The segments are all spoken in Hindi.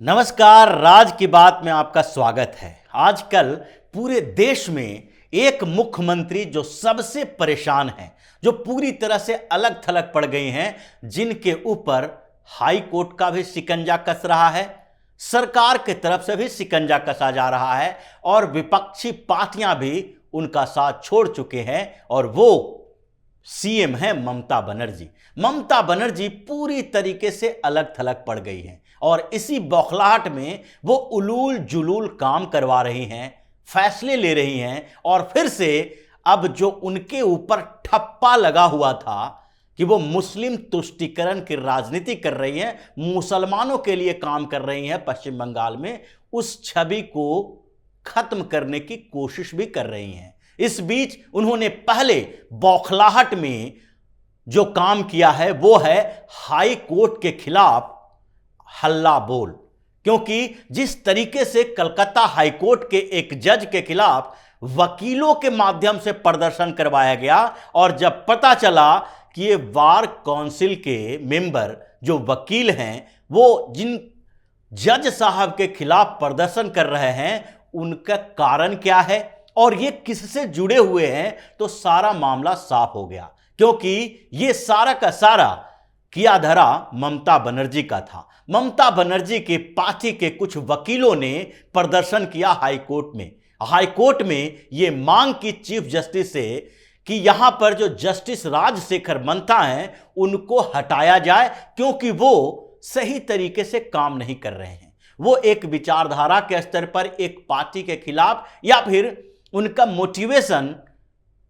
नमस्कार, राज की बात में आपका स्वागत है। आजकल पूरे देश में एक मुख्यमंत्री जो सबसे परेशान है, जो पूरी तरह से अलग थलग पड़ गई हैं, जिनके ऊपर हाई कोर्ट का भी शिकंजा कस रहा है, सरकार की तरफ से भी शिकंजा कसा जा रहा है और विपक्षी पार्टियां भी उनका साथ छोड़ चुके हैं। और वो सीएम है ममता बनर्जी। ममता बनर्जी पूरी तरीके से अलग थलग पड़ गई हैं और इसी बौखलाहट में वो उलूल जुलूल काम करवा रही हैं, फैसले ले रही हैं। और फिर से अब जो उनके ऊपर ठप्पा लगा हुआ था कि वो मुस्लिम तुष्टीकरण की राजनीति कर रही हैं, मुसलमानों के लिए काम कर रही हैं पश्चिम बंगाल में, उस छवि को खत्म करने की कोशिश भी कर रही हैं। इस बीच उन्होंने पहले बौखलाहट में जो काम किया है वो है हाई कोर्ट के खिलाफ हल्ला बोल। क्योंकि जिस तरीके से कलकत्ता हाई कोर्ट के एक जज के खिलाफ वकीलों के माध्यम से प्रदर्शन करवाया गया और जब पता चला कि ये बार काउंसिल के मेंबर जो वकील हैं, वो जिन जज साहब के खिलाफ प्रदर्शन कर रहे हैं, उनका कारण क्या है और ये किससे जुड़े हुए हैं, तो सारा मामला साफ हो गया। क्योंकि ये सारा का सारा किया धरा ममता बनर्जी का था। ममता बनर्जी के पार्टी के कुछ वकीलों ने प्रदर्शन किया हाई कोर्ट में। हाई कोर्ट में ये मांग की चीफ जस्टिस से कि यहां पर जो जस्टिस राजशेखर मंथा हैं उनको हटाया जाए, क्योंकि वो सही तरीके से काम नहीं कर रहे हैं। वो एक विचारधारा के स्तर पर एक पार्टी के खिलाफ, या फिर उनका मोटिवेशन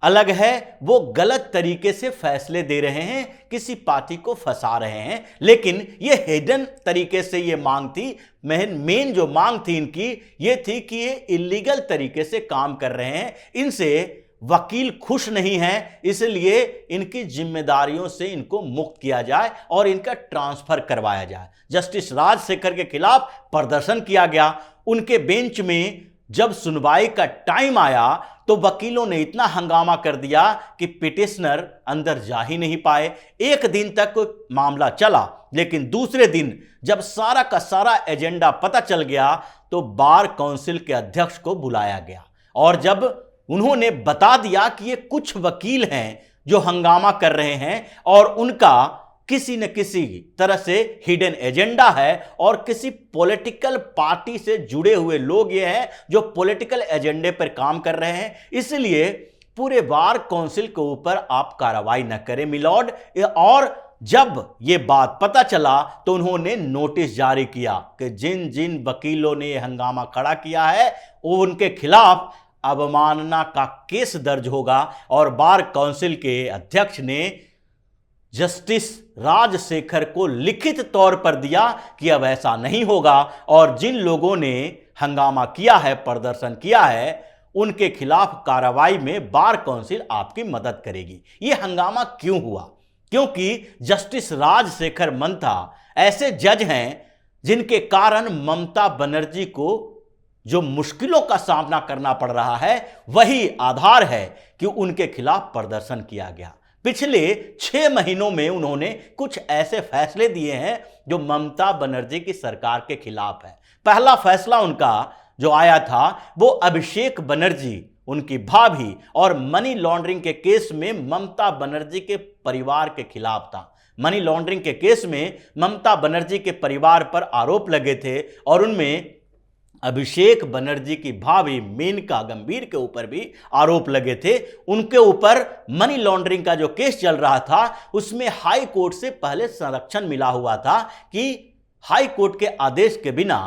अलग है, वो गलत तरीके से फैसले दे रहे हैं, किसी पार्टी को फंसा रहे हैं। लेकिन ये हिडन तरीके से ये मांग थी। मेन जो मांग थी इनकी ये थी कि ये इलीगल तरीके से काम कर रहे हैं, इनसे वकील खुश नहीं हैं, इसलिए इनकी जिम्मेदारियों से इनको मुक्त किया जाए और इनका ट्रांसफर करवाया जाए। जस्टिस राजशेखर के खिलाफ प्रदर्शन किया गया। उनके बेंच में जब सुनवाई का टाइम आया तो वकीलों ने इतना हंगामा कर दिया कि पिटिशनर अंदर जा ही नहीं पाए। एक दिन तक मामला चला, लेकिन दूसरे दिन जब सारा का सारा एजेंडा पता चल गया तो बार काउंसिल के अध्यक्ष को बुलाया गया। और जब उन्होंने बता दिया कि ये कुछ वकील हैं जो हंगामा कर रहे हैं और उनका किसी न किसी तरह से हिडन एजेंडा है और किसी पॉलिटिकल पार्टी से जुड़े हुए लोग ये हैं जो पॉलिटिकल एजेंडे पर काम कर रहे हैं, इसलिए पूरे बार काउंसिल के ऊपर आप कार्रवाई न करें मिलॉर्ड। और जब ये बात पता चला तो उन्होंने नोटिस जारी किया कि जिन जिन वकीलों ने हंगामा खड़ा किया है वो उनके खिलाफ अवमानना का केस दर्ज होगा। और बार काउंसिल के अध्यक्ष ने जस्टिस राजशेखर को लिखित तौर पर दिया कि अब ऐसा नहीं होगा और जिन लोगों ने हंगामा किया है, प्रदर्शन किया है, उनके खिलाफ कार्रवाई में बार काउंसिल आपकी मदद करेगी। यह हंगामा क्यों हुआ? क्योंकि जस्टिस राजशेखर मंथा ऐसे जज हैं जिनके कारण ममता बनर्जी को जो मुश्किलों का सामना करना पड़ रहा है, वही आधार है कि उनके खिलाफ प्रदर्शन किया गया। पिछले 6 महीनों में उन्होंने कुछ ऐसे फैसले दिए हैं जो ममता बनर्जी की सरकार के खिलाफ है। पहला फैसला उनका जो आया था वो अभिषेक बनर्जी, उनकी भाभी और मनी लॉन्ड्रिंग के केस में ममता बनर्जी के परिवार के खिलाफ था। मनी लॉन्ड्रिंग के केस में ममता बनर्जी के परिवार पर आरोप लगे थे और उनमें अभिषेक बनर्जी की भाभी मेनका गंभीर के ऊपर भी आरोप लगे थे। उनके ऊपर मनी लॉन्ड्रिंग का जो केस चल रहा था उसमें हाई कोर्ट से पहले संरक्षण मिला हुआ था कि हाई कोर्ट के आदेश के बिना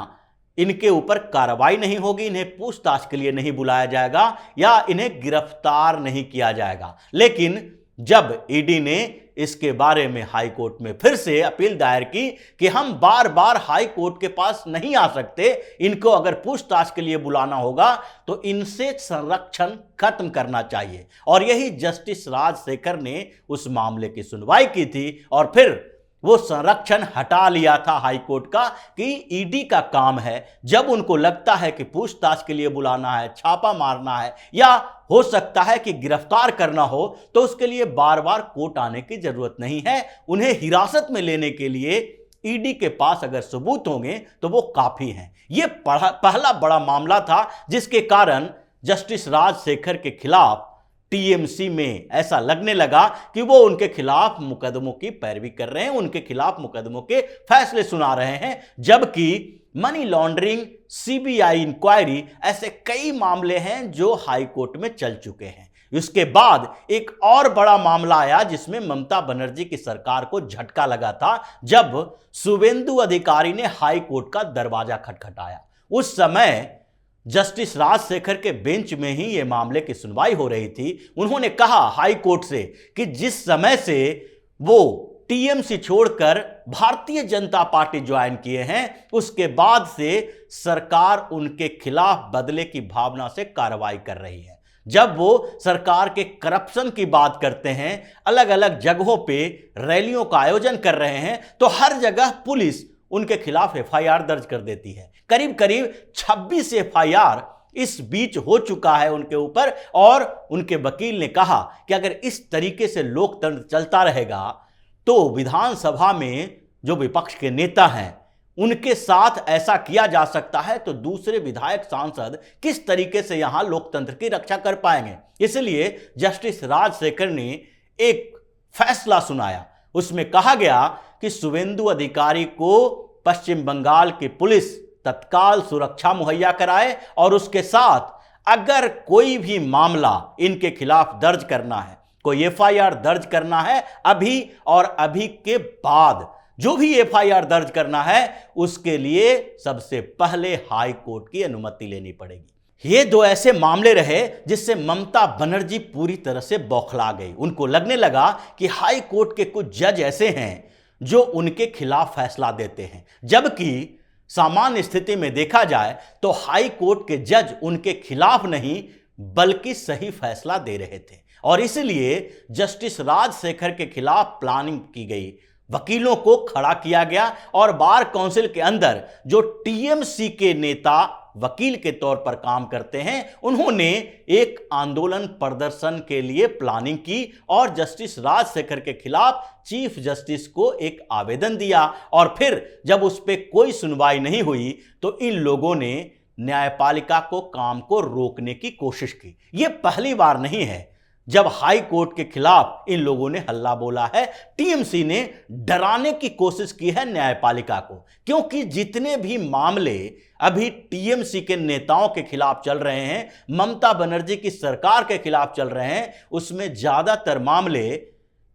इनके ऊपर कार्रवाई नहीं होगी, इन्हें पूछताछ के लिए नहीं बुलाया जाएगा या इन्हें गिरफ्तार नहीं किया जाएगा। लेकिन जब ईडी ने इसके बारे में हाई कोर्ट में फिर से अपील दायर की कि हम बार बार हाई कोर्ट के पास नहीं आ सकते, इनको अगर पूछताछ के लिए बुलाना होगा तो इनसे संरक्षण खत्म करना चाहिए। और यही जस्टिस राजशेखर ने उस मामले की सुनवाई की थी और फिर वो संरक्षण हटा लिया था हाई कोर्ट का कि ईडी का काम है, जब उनको लगता है कि पूछताछ के लिए बुलाना है, छापा मारना है या हो सकता है कि गिरफ्तार करना हो, तो उसके लिए बार बार कोर्ट आने की जरूरत नहीं है। उन्हें हिरासत में लेने के लिए ईडी के पास अगर सबूत होंगे तो वो काफी हैं। ये पहला बड़ा मामला था जिसके कारण जस्टिस राजशेखर के खिलाफ टीएमसी में ऐसा लगने लगा कि वो उनके खिलाफ मुकदमों की पैरवी कर रहे हैं, उनके खिलाफ मुकदमों के फैसले सुना रहे हैं, जबकि मनी लॉन्ड्रिंग, सीबीआई इंक्वायरी, ऐसे कई मामले हैं जो हाई कोर्ट में चल चुके हैं। उसके बाद एक और बड़ा मामला आया जिसमें ममता बनर्जी की सरकार को झटका लगा था, जब शुवेंदु अधिकारी ने हाई कोर्ट का दरवाजा खटखटाया। उस समय जस्टिस राजशेखर के बेंच में ही यह मामले की सुनवाई हो रही थी। उन्होंने कहा हाई कोर्ट से कि जिस समय से वो टीएमसी छोड़कर भारतीय जनता पार्टी ज्वाइन किए हैं, उसके बाद से सरकार उनके खिलाफ बदले की भावना से कार्रवाई कर रही है। जब वो सरकार के करप्शन की बात करते हैं, अलग अलग जगहों पे रैलियों का आयोजन कर रहे हैं, तो हर जगह पुलिस उनके खिलाफ एफआईआर दर्ज कर देती है। करीब करीब 26 एफआईआर इस बीच हो चुका है उनके ऊपर, और उनके वकील ने कहा कि अगर इस तरीके से लोकतंत्र चलता रहेगा तो विधानसभा में जो विपक्ष के नेता हैं उनके साथ ऐसा किया जा सकता है, तो दूसरे विधायक सांसद किस तरीके से यहां लोकतंत्र की रक्षा कर पाएंगे। इसलिए जस्टिस राजशेखर ने एक फैसला सुनाया। उसमें कहा गया कि शुवेंदु अधिकारी को पश्चिम बंगाल की पुलिस तत्काल सुरक्षा मुहैया कराए, और उसके साथ अगर कोई भी मामला इनके खिलाफ दर्ज करना है, कोई एफआईआर दर्ज करना है, अभी और अभी के बाद जो भी एफआईआर दर्ज करना है, उसके लिए सबसे पहले हाई कोर्ट की अनुमति लेनी पड़ेगी। ये दो ऐसे मामले रहे जिससे ममता बनर्जी पूरी तरह से बौखला गई। उनको लगने लगा कि हाई कोर्ट के कुछ जज ऐसे हैं जो उनके खिलाफ फैसला देते हैं, जबकि सामान्य स्थिति में देखा जाए तो हाई कोर्ट के जज उनके खिलाफ नहीं बल्कि सही फैसला दे रहे थे। और इसलिए जस्टिस राजशेखर के खिलाफ प्लानिंग की गई, वकीलों को खड़ा किया गया, और बार काउंसिल के अंदर जो टीएमसी के नेता वकील के तौर पर काम करते हैं, उन्होंने एक आंदोलन प्रदर्शन के लिए प्लानिंग की और जस्टिस राजशेखर के खिलाफ चीफ जस्टिस को एक आवेदन दिया। और फिर जब उस पर कोई सुनवाई नहीं हुई तो इन लोगों ने न्यायपालिका को काम को रोकने की कोशिश की। यह पहली बार नहीं है जब हाई कोर्ट के खिलाफ इन लोगों ने हल्ला बोला है। टीएमसी ने डराने की कोशिश की है न्यायपालिका को, क्योंकि जितने भी मामले अभी टीएमसी के नेताओं के खिलाफ चल रहे हैं, ममता बनर्जी की सरकार के खिलाफ चल रहे हैं, उसमें ज्यादातर मामले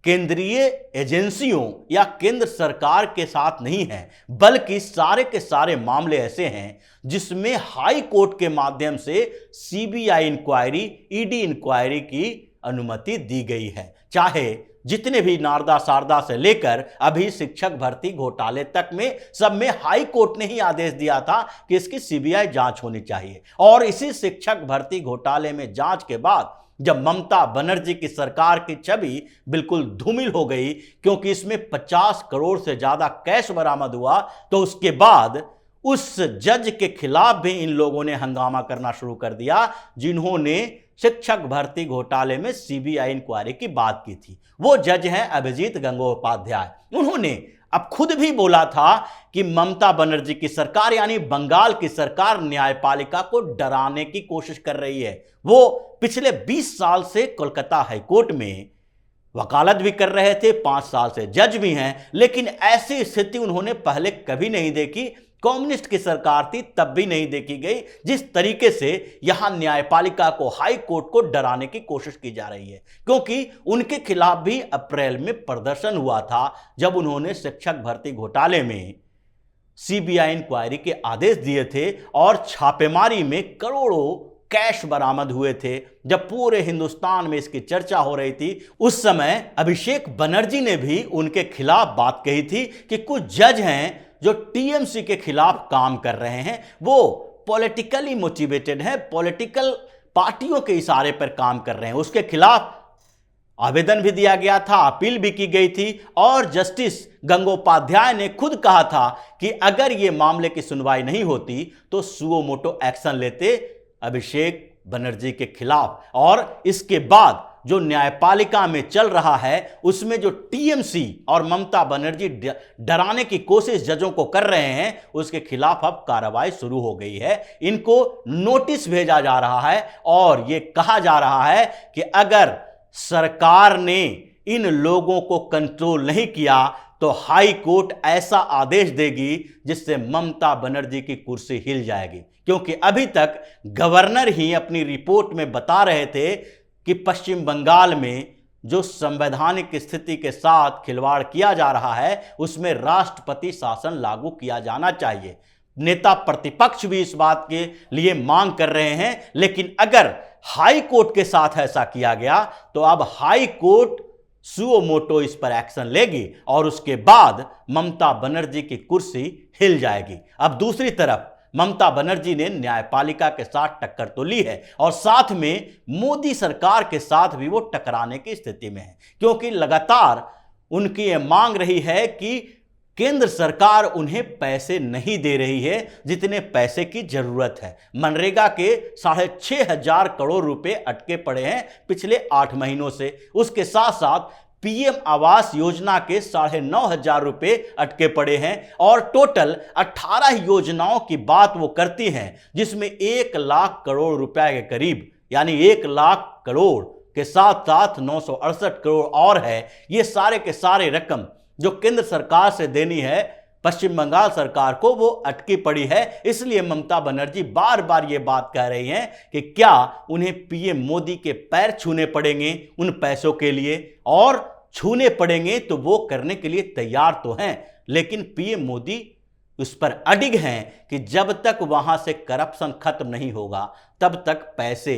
केंद्रीय एजेंसियों या केंद्र सरकार के साथ नहीं है, बल्कि सारे के सारे मामले ऐसे हैं जिसमें हाई कोर्ट के माध्यम से सीबीआई इंक्वायरी, ईडी इंक्वायरी की अनुमति दी गई है। चाहे जितने भी नारदा सारदा से लेकर अभी शिक्षक भर्ती घोटाले तक में, सब में हाई कोर्ट ने ही आदेश दिया था कि इसकी सीबीआई जांच होनी चाहिए। और इसी शिक्षक भर्ती घोटाले में जांच के बाद जब ममता बनर्जी की सरकार की छवि बिल्कुल धूमिल हो गई, क्योंकि इसमें 50 करोड़ से ज्यादा कैश बरामद हुआ, तो उसके बाद उस जज के खिलाफ भी इन लोगों ने हंगामा करना शुरू कर दिया जिन्होंने शिक्षक भर्ती घोटाले में सीबीआई इंक्वायरी की बात की थी। वो जज हैं अभिजीत गंगोपाध्याय। उन्होंने अब खुद भी बोला था कि ममता बनर्जी की सरकार यानी बंगाल की सरकार न्यायपालिका को डराने की कोशिश कर रही है। वो पिछले 20 साल से कोलकाता हाईकोर्ट में वकालत भी कर रहे थे, 5 साल से जज भी हैं, लेकिन ऐसी स्थिति उन्होंने पहले कभी नहीं देखी। कम्युनिस्ट की सरकार थी तब भी नहीं देखी गई जिस तरीके से यहां न्यायपालिका को, हाई कोर्ट को डराने की कोशिश की जा रही है। क्योंकि उनके खिलाफ भी अप्रैल में प्रदर्शन हुआ था जब उन्होंने शिक्षक भर्ती घोटाले में सीबीआई इंक्वायरी के आदेश दिए थे और छापेमारी में करोड़ों कैश बरामद हुए थे। जब पूरे हिंदुस्तान में इसकी चर्चा हो रही थी, उस समय अभिषेक बनर्जी ने भी उनके खिलाफ बात कही थी कि कुछ जज हैं जो टीएमसी के खिलाफ काम कर रहे हैं, वो पॉलिटिकली मोटिवेटेड है, पॉलिटिकल पार्टियों के इशारे पर काम कर रहे हैं। उसके खिलाफ आवेदन भी दिया गया था, अपील भी की गई थी, और जस्टिस गंगोपाध्याय ने खुद कहा था कि अगर ये मामले की सुनवाई नहीं होती तो सुओ मोटो एक्शन लेते अभिषेक बनर्जी के खिलाफ। और इसके बाद जो न्यायपालिका में चल रहा है उसमें जो टीएमसी और ममता बनर्जी डराने की कोशिश जजों को कर रहे हैं उसके खिलाफ अब कार्रवाई शुरू हो गई है। इनको नोटिस भेजा जा रहा है और यह कहा जा रहा है कि अगर सरकार ने इन लोगों को कंट्रोल नहीं किया तो हाई कोर्ट ऐसा आदेश देगी जिससे ममता बनर्जी की कुर्सी हिल जाएगी। क्योंकि अभी तक गवर्नर ही अपनी रिपोर्ट में बता रहे थे कि पश्चिम बंगाल में जो संवैधानिक स्थिति के साथ खिलवाड़ किया जा रहा है उसमें राष्ट्रपति शासन लागू किया जाना चाहिए। नेता प्रतिपक्ष भी इस बात के लिए मांग कर रहे हैं, लेकिन अगर हाई कोर्ट के साथ ऐसा किया गया तो अब हाई कोर्ट सुओ मोटो इस पर एक्शन लेगी और उसके बाद ममता बनर्जी की कुर्सी हिल जाएगी। अब दूसरी तरफ ममता बनर्जी ने न्यायपालिका के साथ टक्कर तो ली है और साथ में मोदी सरकार के साथ भी वो टकराने की स्थिति में है, क्योंकि लगातार उनकी ये मांग रही है कि केंद्र सरकार उन्हें पैसे नहीं दे रही है जितने पैसे की जरूरत है। मनरेगा के 6,500 करोड़ रुपए अटके पड़े हैं पिछले 8 महीनों से। उसके साथ साथ पीएम आवास योजना के 9,500 रुपए अटके पड़े हैं और टोटल 18 योजनाओं की बात वो करती हैं जिसमें 1 लाख करोड़ रुपए के करीब, यानी 1 लाख करोड़ के साथ साथ 968 करोड़ और है। ये सारे के सारे रकम जो केंद्र सरकार से देनी है पश्चिम बंगाल सरकार को वो अटकी पड़ी है। इसलिए ममता बनर्जी बार बार ये बात कह रही हैं कि क्या उन्हें पीएम मोदी के पैर छूने पड़ेंगे उन पैसों के लिए, और छूने पड़ेंगे तो वो करने के लिए तैयार तो हैं, लेकिन पीएम मोदी उस पर अडिग हैं कि जब तक वहां से करप्शन खत्म नहीं होगा तब तक पैसे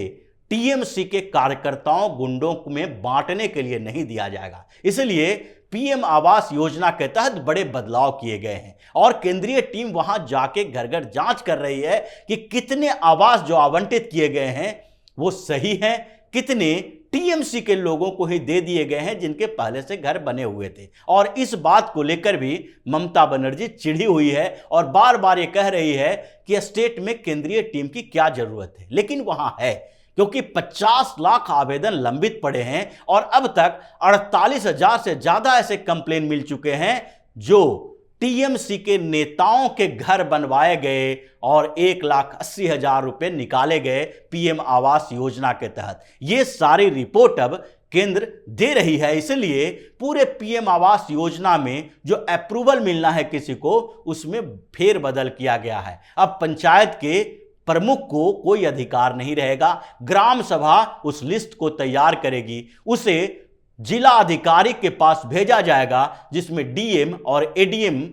टीएमसी के कार्यकर्ताओं गुंडों में बांटने के लिए नहीं दिया जाएगा। इसलिए पीएम आवास योजना के तहत बड़े बदलाव किए गए हैं और केंद्रीय टीम वहां जाके घर घर जांच कर रही है कि कितने आवास जो आवंटित किए गए हैं वो सही हैं, कितने टीएमसी के लोगों को ही दे दिए गए हैं जिनके पहले से घर बने हुए थे। और इस बात को लेकर भी ममता बनर्जी चिढ़ी हुई है और बार बार ये कह रही है कि स्टेट में केंद्रीय टीम की क्या जरूरत है, लेकिन वहां है, क्योंकि 50 लाख आवेदन लंबित पड़े हैं और अब तक 48,000 से ज्यादा ऐसे कंप्लेन मिल चुके हैं जो टीएमसी के नेताओं के घर बनवाए गए और 1,80,000 रुपए निकाले गए पीएम आवास योजना के तहत। ये सारी रिपोर्ट अब केंद्र दे रही है। इसलिए पूरे पीएम आवास योजना में जो अप्रूवल मिलना है किसी को, उसमें फेरबदल किया गया है। अब पंचायत के प्रमुख को कोई अधिकार नहीं रहेगा। ग्राम सभा उस लिस्ट को तैयार करेगी, उसे जिला अधिकारी के पास भेजा जाएगा जिसमें डीएम और एडीएम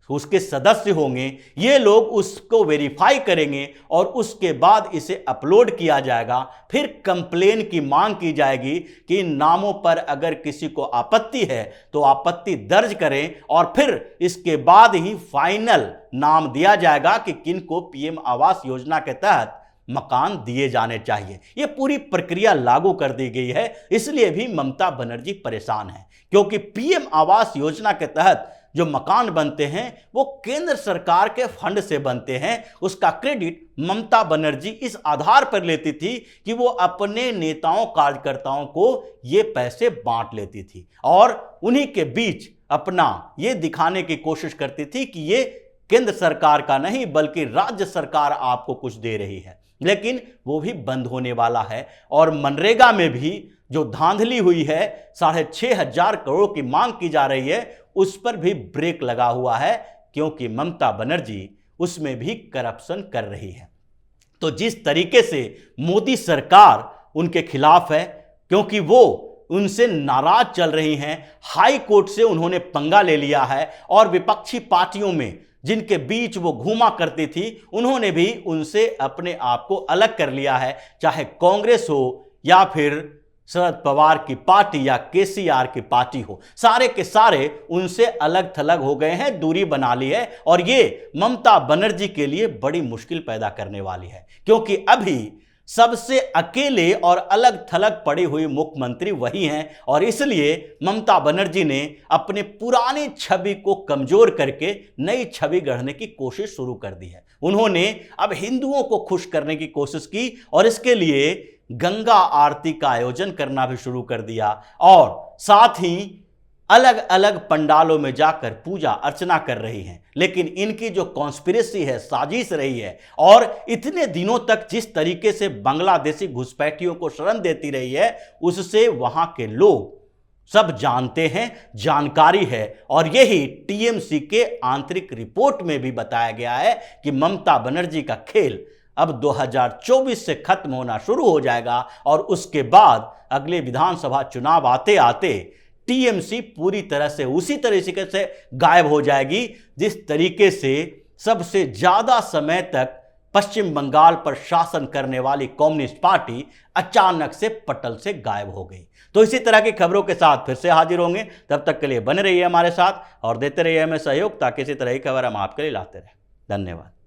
उसके सदस्य होंगे। ये लोग उसको वेरीफाई करेंगे और उसके बाद इसे अपलोड किया जाएगा। फिर कंप्लेन की मांग की जाएगी कि इन नामों पर अगर किसी को आपत्ति है तो आपत्ति दर्ज करें और फिर इसके बाद ही फाइनल नाम दिया जाएगा कि किन को पीएम आवास योजना के तहत मकान दिए जाने चाहिए। यह पूरी प्रक्रिया लागू कर दी गई है। इसलिए भी ममता बनर्जी परेशान है, क्योंकि पीएम आवास योजना के तहत जो मकान बनते हैं वो केंद्र सरकार के फंड से बनते हैं। उसका क्रेडिट ममता बनर्जी इस आधार पर लेती थी कि वो अपने नेताओं कार्यकर्ताओं को ये पैसे बांट लेती थी और उन्हीं के बीच अपना ये दिखाने की कोशिश करती थी कि ये केंद्र सरकार का नहीं बल्कि राज्य सरकार आपको कुछ दे रही है। लेकिन वो भी बंद होने वाला है और मनरेगा में भी जो धांधली हुई है, 6,500 करोड़ की मांग की जा रही है, उस पर भी ब्रेक लगा हुआ है, क्योंकि ममता बनर्जी उसमें भी करप्शन कर रही है। तो जिस तरीके से मोदी सरकार उनके खिलाफ है, क्योंकि वो उनसे नाराज चल रही हैं, हाई कोर्ट से उन्होंने पंगा ले लिया है और विपक्षी पार्टियों में जिनके बीच वो घूमा करती थी उन्होंने भी उनसे अपने आप को अलग कर लिया है। चाहे कांग्रेस हो या फिर शरद पवार की पार्टी या केसीआर की पार्टी हो, सारे के सारे उनसे अलग थलग हो गए हैं, दूरी बना ली है। और ये ममता बनर्जी के लिए बड़ी मुश्किल पैदा करने वाली है, क्योंकि अभी सबसे अकेले और अलग थलग पड़ी हुई मुख्यमंत्री वही हैं और इसलिए ममता बनर्जी ने अपने पुरानी छवि को कमजोर करके नई छवि गढ़ने की कोशिश शुरू कर दी है। उन्होंने अब हिंदुओं को खुश करने की कोशिश की और इसके लिए गंगा आरती का आयोजन करना भी शुरू कर दिया और साथ ही अलग अलग पंडालों में जाकर पूजा अर्चना कर रही हैं। लेकिन इनकी जो कॉन्स्पिरेसी है, साजिश रही है और इतने दिनों तक जिस तरीके से बांग्लादेशी घुसपैठियों को शरण देती रही है, उससे वहां के लोग सब जानते हैं, जानकारी है। और यही टीएमसी के आंतरिक रिपोर्ट में भी बताया गया है कि ममता बनर्जी का खेल अब 2024 से खत्म होना शुरू हो जाएगा और उसके बाद अगले विधानसभा चुनाव आते आते टीएमसी पूरी तरह से उसी तरीके से गायब हो जाएगी जिस तरीके से सबसे ज्यादा समय तक पश्चिम बंगाल पर शासन करने वाली कम्युनिस्ट पार्टी अचानक से पटल से गायब हो गई। तो इसी तरह की खबरों के साथ फिर से हाजिर होंगे, तब तक के लिए बने रहिए हमारे साथ और देते रहिए हमें सहयोग ताकि इसी तरह की खबर हम आपके लिए लाते रहें। धन्यवाद।